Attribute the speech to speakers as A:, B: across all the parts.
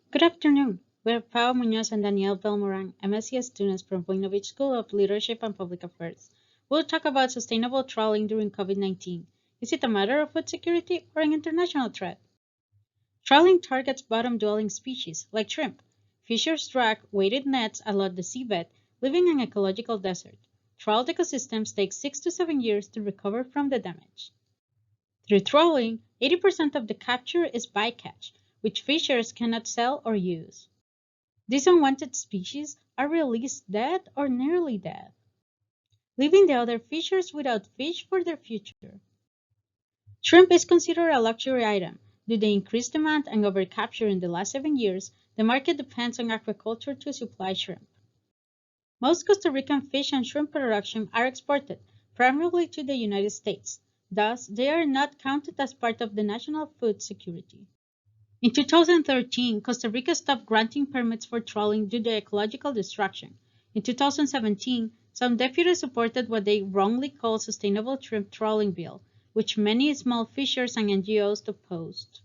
A: Good afternoon. We're Pao Munoz and Danielle Belmoran, MSc students from Voinovich School of Leadership and Public Affairs. We'll talk about sustainable trawling during COVID-19. Is it a matter of food security or an international threat? Trawling targets bottom-dwelling species, like shrimp. Fishers drag weighted nets along the seabed, leaving an ecological desert. Trawled ecosystems take 6 to 7 years to recover from the damage. Through trawling, 80% of the capture is bycatch, which fishers cannot sell or use. These unwanted species are released dead or nearly dead, leaving the other fishers without fish for their future. Shrimp is considered a luxury item. Due to the increased demand and overcapture in the last 7 years, the market depends on aquaculture to supply shrimp. Most Costa Rican fish and shrimp production are exported, primarily to the United States. Thus, they are not counted as part of the national food security. In 2013, Costa Rica stopped granting permits for trawling due to ecological destruction. In 2017, some deputies supported what they wrongly called Sustainable Shrimp Trawling Bill, which many small fishers and NGOs opposed.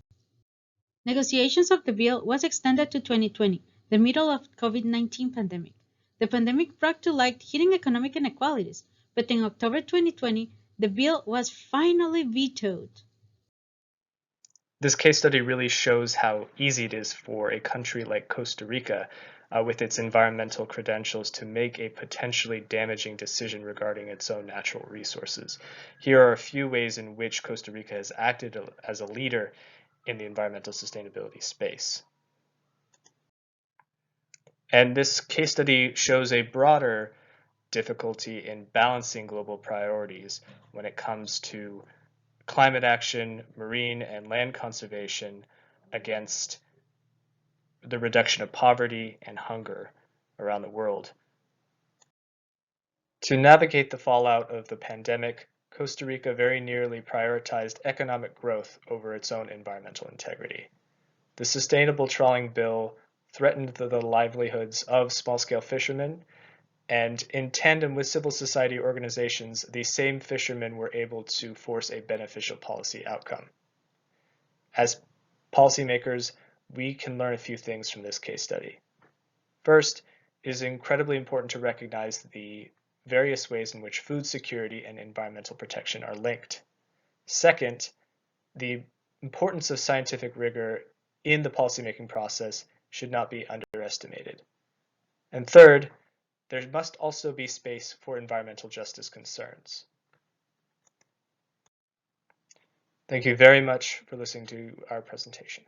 A: Negotiations of the bill was extended to 2020, the middle of COVID-19 pandemic. The pandemic brought to light hidden economic inequalities, but in October 2020, the bill was finally vetoed.
B: This case study really shows how easy it is for a country like Costa Rica, with its environmental credentials, to make a potentially damaging decision regarding its own natural resources. Here are a few ways in which Costa Rica has acted as a leader in the environmental sustainability space. And this case study shows a broader difficulty in balancing global priorities when it comes to climate action, marine and land conservation against the reduction of poverty and hunger around the world. To navigate the fallout of the pandemic, Costa Rica very nearly prioritized economic growth over its own environmental integrity. The Sustainable Trawling Bill threatened the livelihoods of small-scale fishermen, and in tandem with civil society organizations, these same fishermen were able to force a beneficial policy outcome. As policymakers, we can learn a few things from this case study. First, it is incredibly important to recognize the various ways in which food security and environmental protection are linked. Second, the importance of scientific rigor in the policymaking process should not be underestimated. And third, there must also be space for environmental justice concerns. Thank you very much for listening to our presentation.